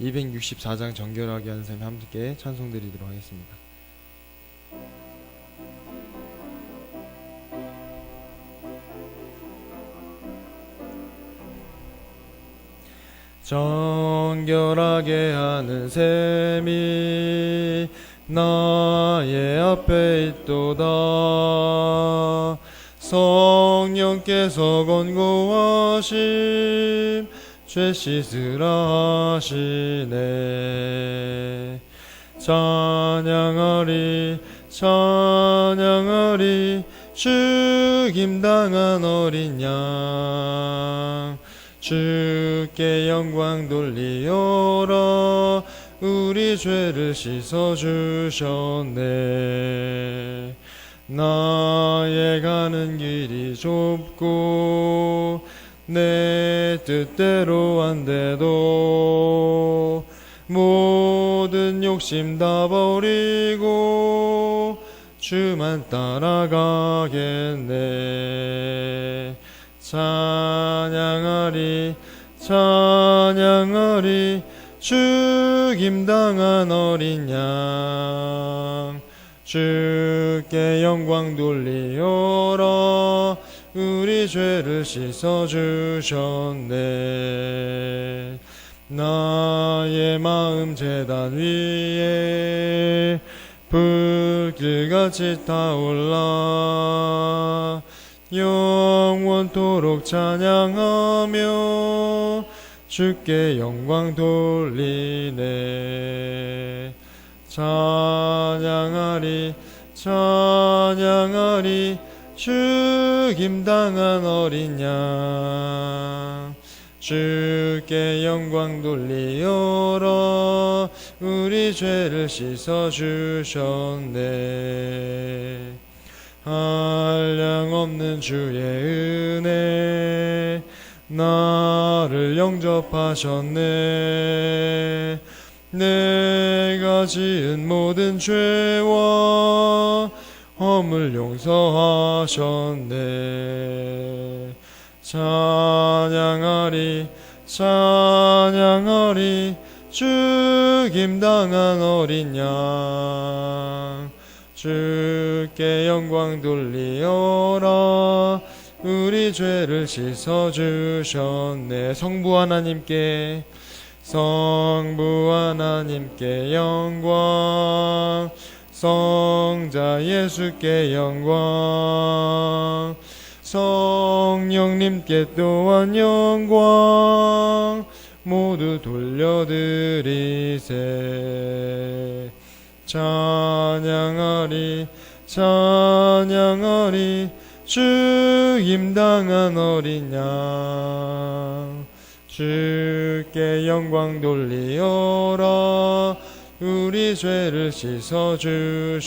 264장 정결하게 하는 삶 함께 찬송드리도록 하겠습니다. 정결하게 하는 셈이 나의 앞에 있도다. 성령께서 권고하심 죄 씻으라 하시네. 찬양하리 찬양하리 죽임당한 어린 양 주께 영광 돌리어라. 우리 죄를 씻어주셨네. 나의 가는 길이 좁고 내 뜻대로 안 돼도 모든 욕심 다 버리고 주만 따라가겠네. 찬양하리 찬양하리 죽임당한 어린 양 주께 영광 돌리어라. 우리 죄를 씻어주셨네. 나의 마음 제단 위에 불길같이 타올라 영원토록 찬양하며 주께 영광 돌리네. 찬양하리 찬양하리 죽임당한 어린 양 주께 영광 돌리어라. 우리 죄를 씻어주셨네. 한량없는 주의 은혜 나를 영접하셨네. 내가 지은 모든 죄와 허물 용서하셨네. 찬양하리 찬양하리 죽임당한 어린 양 주께 영광 돌리어라. 우리 죄를 씻어주셨네. 성부 하나님께 영광, 성자 예수께 영광, 성령님께 또한 영광 모두 돌려드리세. 찬양하리 찬양하리 죽임당한 어린 양 주께 영광 돌리어라. 우리 죄를 씻어주셨네.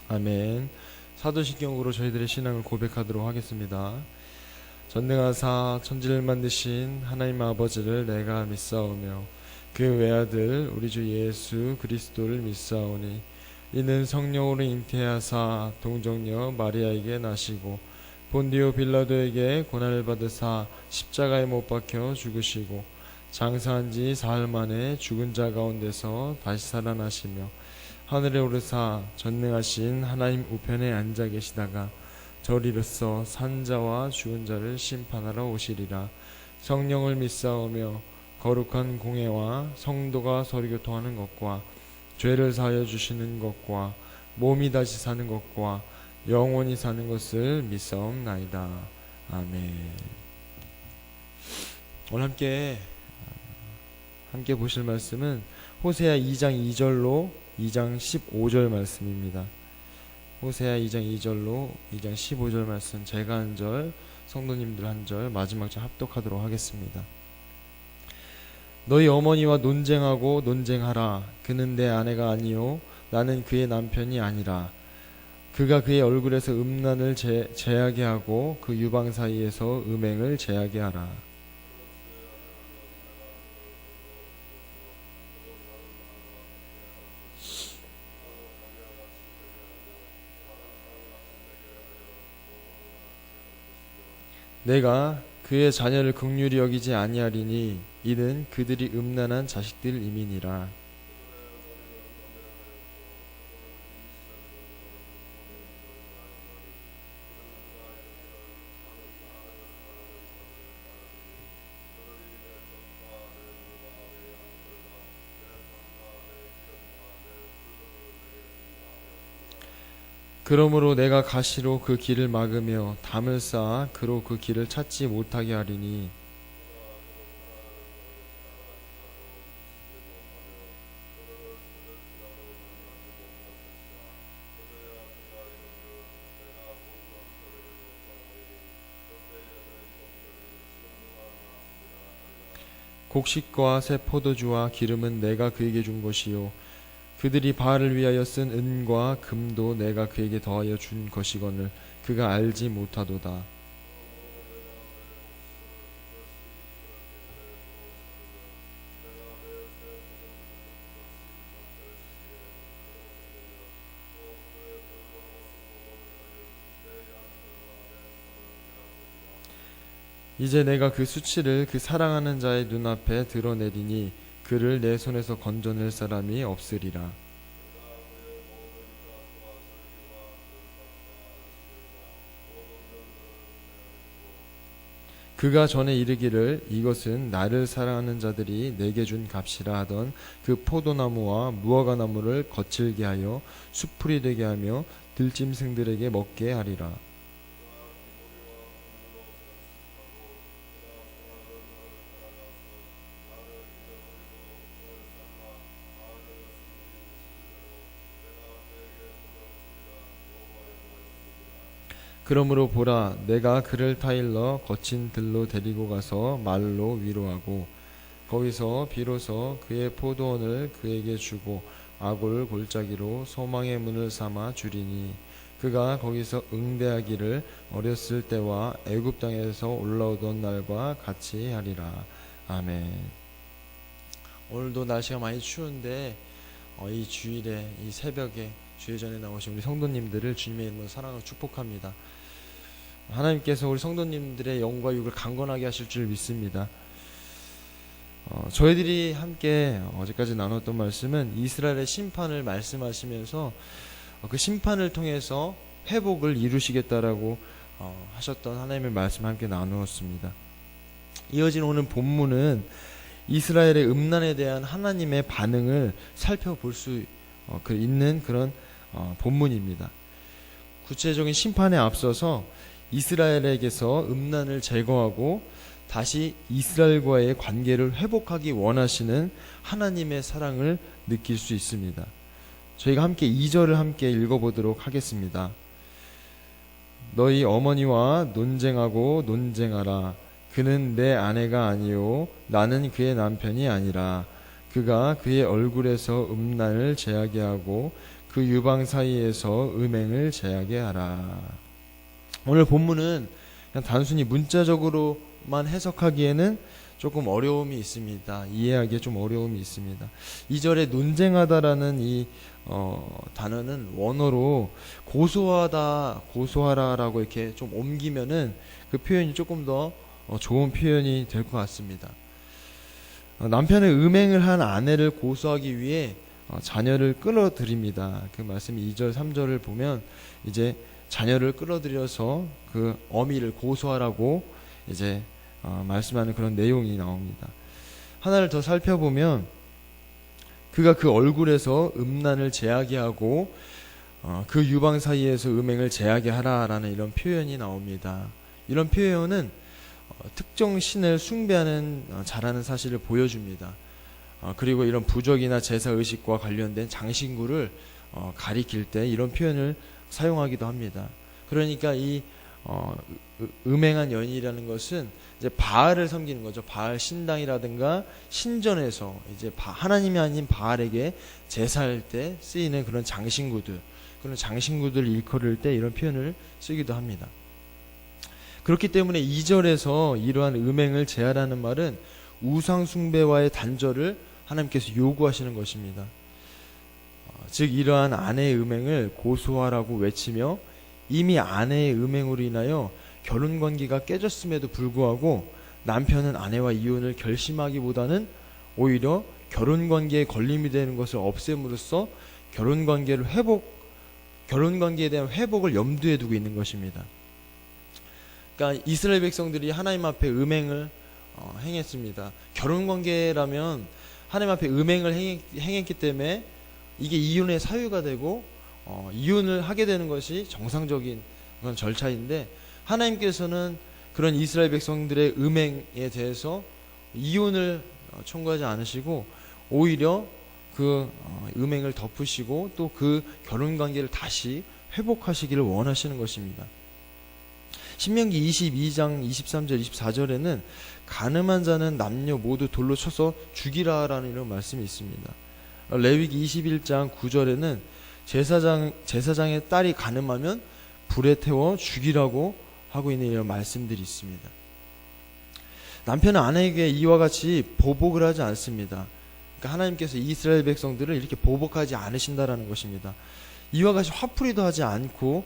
아멘. 사도신경으로 저희들의 신앙을 고백하도록 하겠습니다. 전능하사 천지를 만드신 하나님 아버지를 내가 믿사오며 그 외아들 우리 주 예수 그리스도를 믿사오니 이는 성령으로 잉태하사 동정녀 마리아에게 나시고 본디오 빌라도에게 고난을 받으사 십자가에 못 박혀 죽으시고 장사한 지 사흘 만에 죽은 자 가운데서 다시 살아나시며 하늘에 오르사 전능하신 하나님 우편에 앉아 계시다가 저리로서 산 자와 죽은 자를 심판하러 오시리라. 성령을 믿사오며 거룩한 공회와 성도가 서로 교통하는 것과 죄를 사하여 주시는 것과 몸이 다시 사는 것과 영원히 사는 것을 믿사옵나이다. 아멘. 오늘 함께 보실 말씀은 호세아 2장 2절로 2장 15절 말씀입니다. 호세아 2장 2절로 2장 15절 말씀 제가 한 절, 성도님들 한 절, 마지막 절 합독하도록 하겠습니다. 너희 어머니와 논쟁하고 논쟁하라. 그는 내 아내가 아니요 나는 그의 남편이 아니라. 그가 그의 얼굴에서 음란을 제하게 하고 그 유방 사이에서 음행을 제하게 하라. 내가 그의 자녀를 긍휼히 여기지 아니하리니 이는 그들이 음란한 자식들임이니라. 그러므로 내가 가시로 그 길을 막으며 담을 쌓아 그로 그 길을 찾지 못하게 하리니 곡식과 새 포도주와 기름은 내가 그에게 준 것이요 그들이 바알을 위하여 쓴 은과 금도 내가 그에게 더하여 준 것이거늘 그가 알지 못하도다. 이제 내가 그 수치를 그 사랑하는 자의 눈앞에 드러내리니 그를 내 손에서 건져낼 사람이 없으리라. 그가 전에 이르기를 이것은 나를 사랑하는 자들이 내게 준 값이라 하던 그 포도나무와 무화과나무를 거칠게 하여 수풀이 되게 하며 들짐승들에게 먹게 하리라. 그러므로 보라 내가 그를 타일러 거친 들로 데리고 가서 말로 위로하고 거기서 비로소 그의 포도원을 그에게 주고 아골 골짜기로 소망의 문을 삼아 주리니 그가 거기서 응대하기를 어렸을 때와 애굽 땅에서 올라오던 날과 같이 하리라. 아멘. 오늘도 날씨가 많이 추운데 이 주일에 이 새벽에 주일전에 나오신 우리 성도님들을 주님의 이름으로 사랑하고 축복합니다. 하나님께서 우리 성도님들의 영과 육을 강건하게 하실 줄 믿습니다. 저희들이 함께 어제까지 나눴던 말씀은 이스라엘의 심판을 말씀하시면서 그 심판을 통해서 회복을 이루시겠다라고 하셨던 하나님의 말씀 함께 나누었습니다. 이어진 오늘 본문은 이스라엘의 음란에 대한 하나님의 반응을 살펴볼 수 있는 그런 본문입니다. 구체적인 심판에 앞서서 이스라엘에게서 음란을 제거하고 다시 이스라엘과의 관계를 회복하기 원하시는 하나님의 사랑을 느낄 수 있습니다. 저희가 함께 2절을 함께 읽어보도록 하겠습니다. 너희 어머니와 논쟁하고 논쟁하라. 그는 내 아내가 아니요 나는 그의 남편이 아니라 그가 그의 얼굴에서 음란을 제하게 하고 그 유방 사이에서 음행을 제하게 하라. 오늘 본문은 그냥 단순히 문자적으로만 해석하기에는 조금 어려움이 있습니다. 이해하기에 좀 어려움이 있습니다. 2절에 논쟁하다라는 이 단어는 원어로 고소하다, 고소하라라고 이렇게 좀 옮기면은 그 표현이 조금 더 좋은 표현이 될 것 같습니다. 남편의 음행을 한 아내를 고소하기 위해 자녀를 끌어들입니다. 그 말씀 2절, 3절을 보면 이제 자녀를 끌어들여서 그 어미를 고소하라고 이제 말씀하는 그런 내용이 나옵니다. 하나를 더 살펴보면 그가 그 얼굴에서 음란을 제하게 하고 그 유방 사이에서 음행을 제하게 하라라는 이런 표현이 나옵니다. 이런 표현은 특정 신을 숭배하는 자라는 사실을 보여줍니다. 그리고 이런 부적이나 제사의식과 관련된 장신구를 가리킬 때 이런 표현을 사용하기도 합니다. 그러니까 이 음행한 연인이라는 것은 이제 바알을 섬기는 거죠. 바알 신당이라든가 신전에서 이제 하나님이 아닌 바알에게 제사할 때 쓰이는 그런 장신구들, 그런 장신구들 일컬을 때 이런 표현을 쓰기도 합니다. 그렇기 때문에 2절에서 이러한 음행을 제하라는 말은 우상 숭배와의 단절을 하나님께서 요구하시는 것입니다. 즉 이러한 아내의 음행을 고소하라고 외치며 이미 아내의 음행으로 인하여 결혼 관계가 깨졌음에도 불구하고 남편은 아내와 이혼을 결심하기보다는 오히려 결혼 관계에 걸림이 되는 것을 없앰으로써 결혼 관계에 대한 회복을 염두에 두고 있는 것입니다. 그러니까 이스라엘 백성들이 하나님 앞에 음행을 행했습니다. 결혼 관계라면 하나님 앞에 음행을 행했기 때문에 이게 이혼의 사유가 되고 이혼을 하게 되는 것이 정상적인 그런 절차인데, 하나님께서는 그런 이스라엘 백성들의 음행에 대해서 이혼을 청구하지 않으시고 오히려 그 음행을 덮으시고 또 그 결혼 관계를 다시 회복하시기를 원하시는 것입니다. 신명기 22장 23절 24절에는 간음한 자는 남녀 모두 돌로 쳐서 죽이라라는 이런 말씀이 있습니다. 레위기 21장 9절에는 제사장의 딸이 간음하면 불에 태워 죽이라고 하고 있는 이런 말씀들이 있습니다. 남편은 아내에게 이와 같이 보복을 하지 않습니다. 그러니까 하나님께서 이스라엘 백성들을 이렇게 보복하지 않으신다라는 것입니다. 이와 같이 화풀이도 하지 않고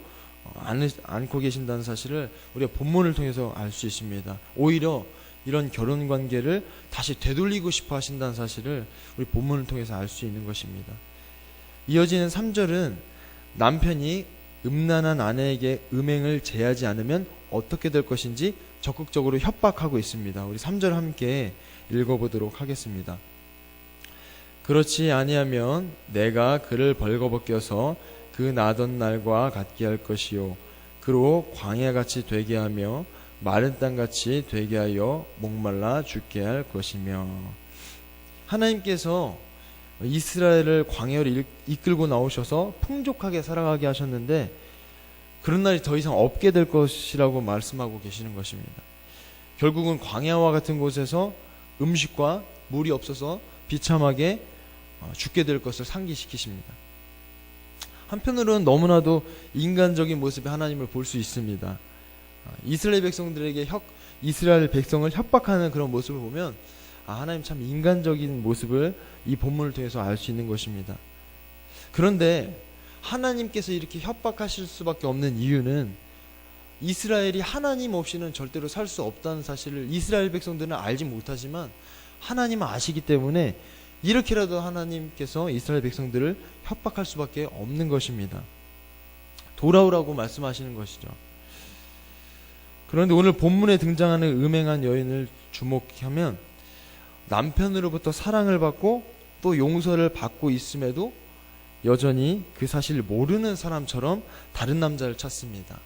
계신다는 사실을 우리가 본문을 통해서 알 수 있습니다. 오히려 이런 결혼 관계를 다시 되돌리고 싶어 하신다는 사실을 우리 본문을 통해서 알 수 있는 것입니다. 이어지는 3절은 남편이 음란한 아내에게 음행을 제하지 않으면 어떻게 될 것인지 적극적으로 협박하고 있습니다. 우리 3절 함께 읽어보도록 하겠습니다. 그렇지 아니하면 내가 그를 벌거벗겨서 그 나던 날과 같게 할 것이요 그로 광야같이 되게 하며 마른 땅같이 되게 하여 목말라 죽게 할 것이며. 하나님께서 이스라엘을 광야를 이끌고 나오셔서 풍족하게 살아가게 하셨는데 그런 날이 더 이상 없게 될 것이라고 말씀하고 계시는 것입니다. 결국은 광야와 같은 곳에서 음식과 물이 없어서 비참하게 죽게 될 것을 상기시키십니다. 한편으로는 너무나도 인간적인 모습의 하나님을 볼 수 있습니다. 이스라엘 백성을 협박하는 그런 모습을 보면 하나님 참 인간적인 모습을 이 본문을 통해서 알 수 있는 것입니다. 그런데 하나님께서 이렇게 협박하실 수밖에 없는 이유는 이스라엘이 하나님 없이는 절대로 살 수 없다는 사실을 이스라엘 백성들은 알지 못하지만 하나님은 아시기 때문에 이렇게라도 하나님께서 이스라엘 백성들을 협박할 수밖에 없는 것입니다. 돌아오라고 말씀하시는 것이죠. 그런데 오늘 본문에 등장하는 음행한 여인을 주목하면 남편으로부터 사랑을 받고 또 용서를 받고 있음에도 여전히 그 사실을 모르는 사람처럼 다른 남자를 찾습니다.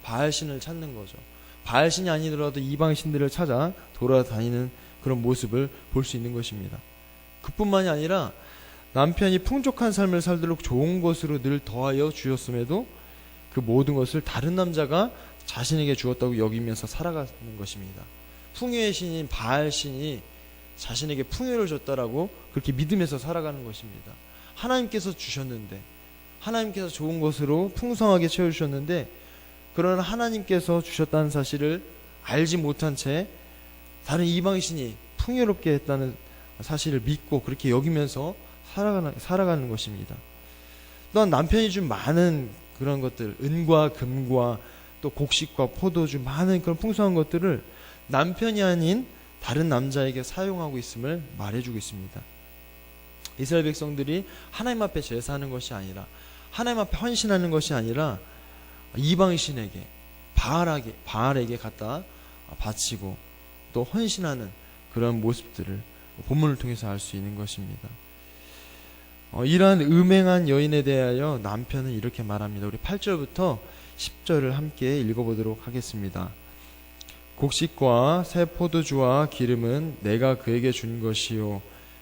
바알신을 찾는 거죠. 바알신이 아니더라도 이방신들을 찾아 돌아다니는 그런 모습을 볼 수 있는 것입니다. 그뿐만이 아니라 남편이 풍족한 삶을 살도록 좋은 것으로 늘 더하여 주셨음에도 그 모든 것을 다른 남자가 자신에게 주었다고 여기면서 살아가는 것입니다. 풍요의 신인 바알신이 자신에게 풍요를 줬다라고 그렇게 믿으면서 살아가는 것입니다. 하나님께서 주셨는데, 하나님께서 좋은 것으로 풍성하게 채워주셨는데 그러나 하나님께서 주셨다는 사실을 알지 못한 채 다른 이방신이 풍요롭게 했다는 사실을 믿고 그렇게 여기면서 살아가는 것입니다. 또한 남편이 준 많은 그런 것들, 은과 금과 또 곡식과 포도주, 많은 그런 풍성한 것들을 남편이 아닌 다른 남자에게 사용하고 있음을 말해주고 있습니다. 이스라엘 백성들이 하나님 앞에 제사하는 것이 아니라, 하나님 앞에 헌신하는 것이 아니라 이방신에게, 바알에게 갖다 바치고 또 헌신하는 그런 모습들을 본문을 통해서 알 수 있는 것입니다. 이러한 음행한 여인에 대하여 남편은 이렇게 말합니다. 우리 8절부터 10절을 함께 읽어보도록 하겠습니다. 곡식과 새 포도주와 기름은 내가 그에게 준 것이요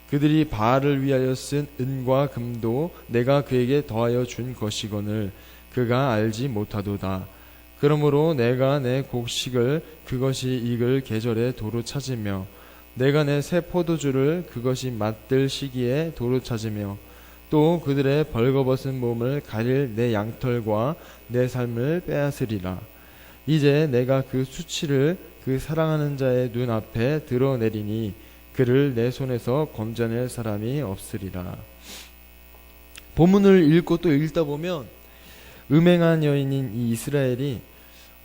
그들이 바알을 위하여 쓴 은과 금도 내가 그에게 더하여 준 것이거늘 그가 알지 못하도다. 그러므로 내가 내 곡식을 그것이 익을 계절에 도로 찾으며 내가 내 새 포도주를 그것이 맛들 시기에 도로 찾으며 또 그들의 벌거벗은 몸을 가릴 내 양털과 내 삶을 빼앗으리라. 이제 내가 그 수치를 그 사랑하는 자의 눈앞에 드러내리니 그를 내 손에서 건져낼 사람이 없으리라. 본문을 읽고 또 읽다 보면 음행한 여인인 이 이스라엘이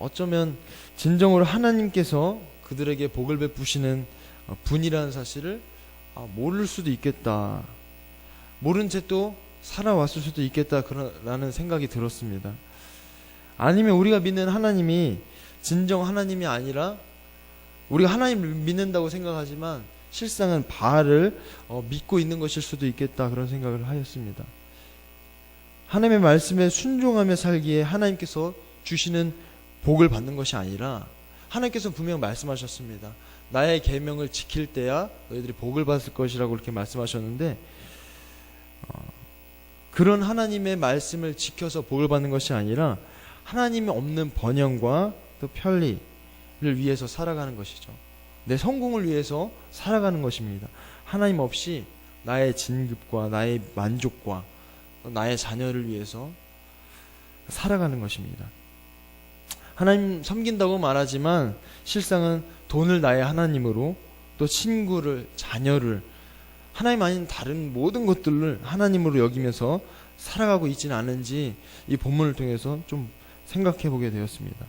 어쩌면 진정으로 하나님께서 그들에게 복을 베푸시는 분이라는 사실을 모를 수도 있겠다. 모른 채 또 살아왔을 수도 있겠다라는 생각이 들었습니다. 아니면 우리가 믿는 하나님이 진정 하나님이 아니라 우리가 하나님을 믿는다고 생각하지만 실상은 바알을 믿고 있는 것일 수도 있겠다, 그런 생각을 하였습니다. 하나님의 말씀에 순종하며 살기에 하나님께서 주시는 복을 받는 것이 아니라 하나님께서 분명 말씀하셨습니다. 나의 계명을 지킬 때야 너희들이 복을 받을 것이라고 그렇게 말씀하셨는데, 그런 하나님의 말씀을 지켜서 복을 받는 것이 아니라 하나님이 없는 번영과 또 편리를 위해서 살아가는 것이죠. 내 성공을 위해서 살아가는 것입니다. 하나님 없이 나의 진급과 나의 만족과 나의 자녀를 위해서 살아가는 것입니다. 하나님 섬긴다고 말하지만 실상은 돈을 나의 하나님으로, 또 친구를, 자녀를, 하나님 아닌 다른 모든 것들을 하나님으로 여기면서 살아가고 있지는 않은지 이 본문을 통해서 좀 생각해 보게 되었습니다.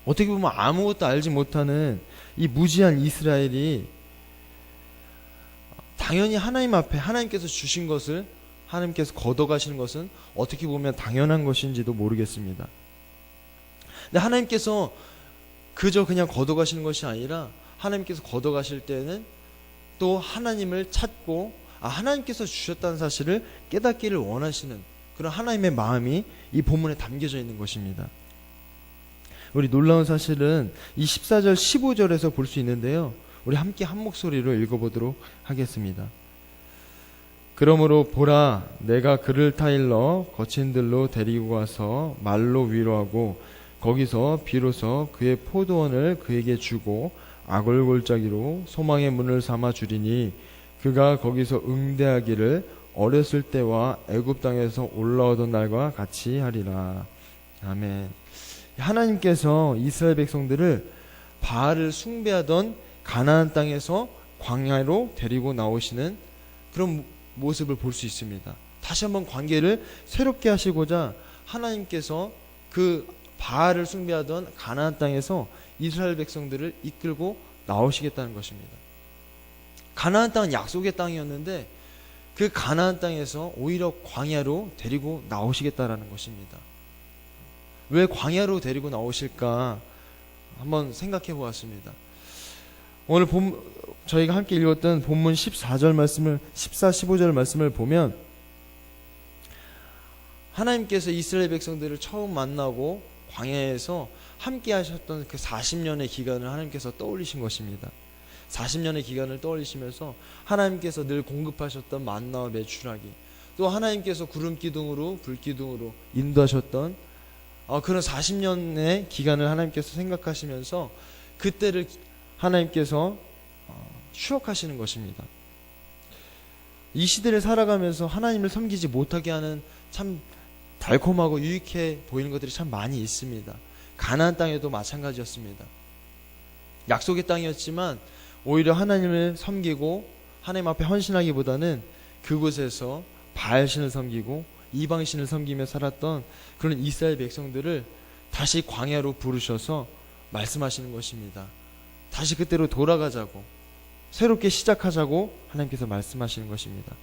어떻게 보면 아무것도 알지 못하는 이 무지한 이스라엘이 당연히 하나님 앞에 하나님께서 주신 것을, 하나님께서 걷어가시는 것은 어떻게 보면 당연한 것인지도 모르겠습니다. 근데 하나님께서 그저 그냥 걷어가시는 것이 아니라 하나님께서 걷어가실 때는 또 하나님을 찾고 하나님께서 주셨다는 사실을 깨닫기를 원하시는 그런 하나님의 마음이 이 본문에 담겨져 있는 것입니다. 우리 놀라운 사실은 이 14절 15절에서 볼 수 있는데요, 우리 함께 한 목소리로 읽어보도록 하겠습니다. 그러므로 보라, 내가 그를 타일러 거친 들로 데리고 가서 말로 위로하고 거기서 비로소 그의 포도원을 그에게 주고 아골골짜기로 소망의 문을 삼아 주리니 그가 거기서 응대하기를 어렸을 때와 애굽 땅에서 올라오던 날과 같이 하리라. 아멘. 하나님께서 이스라엘 백성들을 바알을 숭배하던 가나안 땅에서 광야로 데리고 나오시는 그런 모습을 볼 수 있습니다. 다시 한번 관계를 새롭게 하시고자 하나님께서 그 바알을 숭배하던 가나안 땅에서 이스라엘 백성들을 이끌고 나오시겠다는 것입니다. 가나안 땅은 약속의 땅이었는데 그 가나안 땅에서 오히려 광야로 데리고 나오시겠다라는 것입니다. 왜 광야로 데리고 나오실까 한번 생각해 보았습니다. 오늘 저희가 함께 읽었던 본문 14절 말씀을 14, 15절 말씀을 보면 하나님께서 이스라엘 백성들을 처음 만나고 광야에서 함께 하셨던 그 40년의 기간을 하나님께서 떠올리신 것입니다. 40년의 기간을 떠올리시면서 하나님께서 늘 공급하셨던 만나와 메추라기, 또 하나님께서 구름 기둥으로 불 기둥으로 인도하셨던 그런 40년의 기간을 하나님께서 생각하시면서 그때를 하나님께서 추억하시는 것입니다. 이 시대를 살아가면서 하나님을 섬기지 못하게 하는 참 달콤하고 유익해 보이는 것들이 참 많이 있습니다. 가나안 땅에도 마찬가지였습니다. 약속의 땅이었지만 오히려 하나님을 섬기고 하나님 앞에 헌신하기보다는 그곳에서 바알신을 섬기고 이방신을 섬기며 살았던 그런 이스라엘 백성들을 다시 광야로 부르셔서 말씀하시는 것입니다. 다시 그때로 돌아가자고, 새롭게 시작하자고 하나님께서 말씀하시는 것입니다.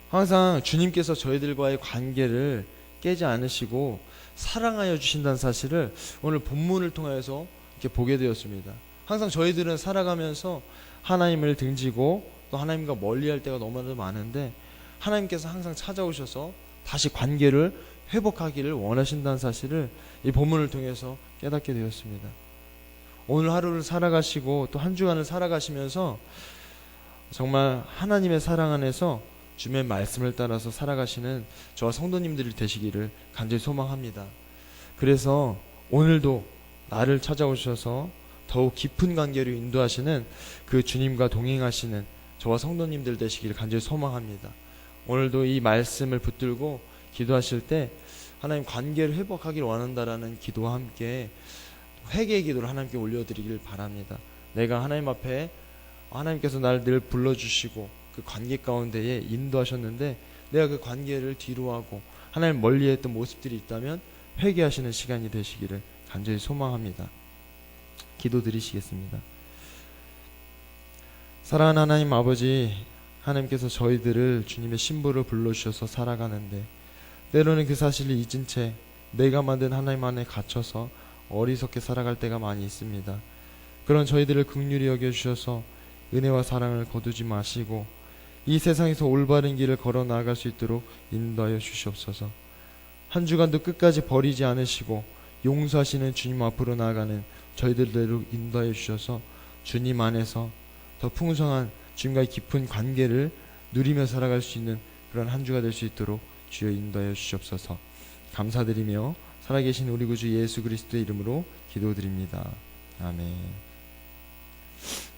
항상 주님께서 저희들과의 관계를 깨지 않으시고 사랑하여 주신다는 사실을 오늘 본문을 통해서 이렇게 보게 되었습니다. 항상 저희들은 살아가면서 하나님을 등지고 또 하나님과 멀리할 때가 너무나도 많은데 하나님께서 항상 찾아오셔서 다시 관계를 회복하기를 원하신다는 사실을 이 본문을 통해서 깨닫게 되었습니다. 오늘 하루를 살아가시고 또 한 주간을 살아가시면서 정말 하나님의 사랑 안에서 주님의 말씀을 따라서 살아가시는 저와 성도님들이 되시기를 간절히 소망합니다. 그래서 오늘도 나를 찾아오셔서 더욱 깊은 관계로 인도하시는 그 주님과 동행하시는 저와 성도님들 되시기를 간절히 소망합니다. 오늘도 이 말씀을 붙들고 기도하실 때 하나님 관계를 회복하기를 원한다라는 기도와 함께 회개의 기도를 하나님께 올려드리기를 바랍니다. 내가 하나님 앞에 하나님께서 나를 늘 불러주시고 그 관계 가운데에 인도하셨는데 내가 그 관계를 뒤로하고 하나님 멀리했던 모습들이 있다면 회개하시는 시간이 되시기를 간절히 소망합니다. 기도드리시겠습니다. 사랑하는 하나님 아버지, 하나님께서 저희들을 주님의 신부로 불러주셔서 살아가는데 때로는 그 사실을 잊은 채 내가 만든 하나님 안에 갇혀서 어리석게 살아갈 때가 많이 있습니다. 그런 저희들을 긍휼히 여겨주셔서 은혜와 사랑을 거두지 마시고 이 세상에서 올바른 길을 걸어 나아갈 수 있도록 인도하여 주시옵소서. 한 주간도 끝까지 버리지 않으시고 용서하시는 주님 앞으로 나아가는 저희들대로 인도하여 주셔서 주님 안에서 더 풍성한 주님과의 깊은 관계를 누리며 살아갈 수 있는 그런 한 주가 될 수 있도록 주여 인도하여 주시옵소서. 감사드리며 살아계신 우리 구주 예수 그리스도의 이름으로 기도드립니다. 아멘.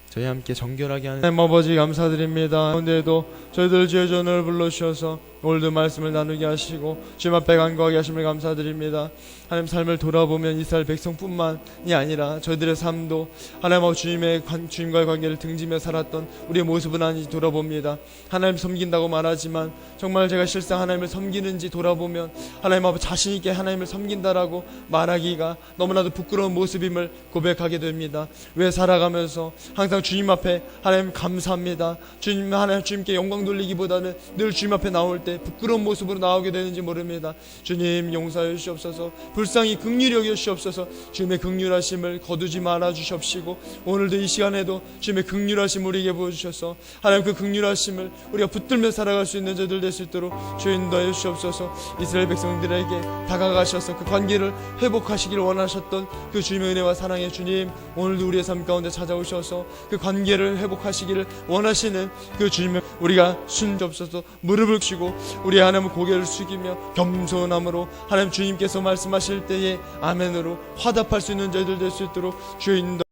저희 함께 정결하게 하는 하나님 아버지 감사드립니다. 그런데도 저희들 주의 전을 불러주셔서 오늘도 말씀을 나누게 하시고 주님 앞에 간구하게 하심을 감사드립니다. 하나님 삶을 돌아보면 이스라엘 백성뿐만이 아니라 저희들의 삶도 하나님과 주님과의 관계를 등지며 살았던 우리의 모습은 아닌지 돌아봅니다. 하나님 섬긴다고 말하지만 정말 제가 실상 하나님을 섬기는지 돌아보면 하나님 아버지 자신있게 하나님을 섬긴다라고 말하기가 너무나도 부끄러운 모습임을 고백하게 됩니다. 왜 살아가면서 항상 주님 앞에 하나님 감사합니다. 주님께 영광 돌리기보다는 늘 주님 앞에 나올 때 부끄러운 모습으로 나오게 되는지 모릅니다. 주님 용서해 주시옵소서. 불쌍히 긍휼히 여겨 주시옵소서. 주님의 긍휼하심을 거두지 말아 주시옵시고 오늘도 이 시간에도 주님의 긍휼하심 우리에게 보여주셔서 하나님 그 긍휼하심을 우리가 붙들며 살아갈 수 있는 저들 될 수 있도록 주 인도하여 주시옵소서. 이스라엘 백성들에게 다가가셔서 그 관계를 회복하시기를 원하셨던 그 주님의 은혜와 사랑의 주님, 오늘도 우리의 삶 가운데 찾아오셔서 그 관계를 회복하시기를 원하시는 그 주님을 우리가 순접소서. 무릎을 꿇고 우리 하나님 고개를 숙이며 겸손함으로 하나님 주님께서 말씀하실 때에 아멘으로 화답할 수 있는 저희들 될 수 있도록 주여 인도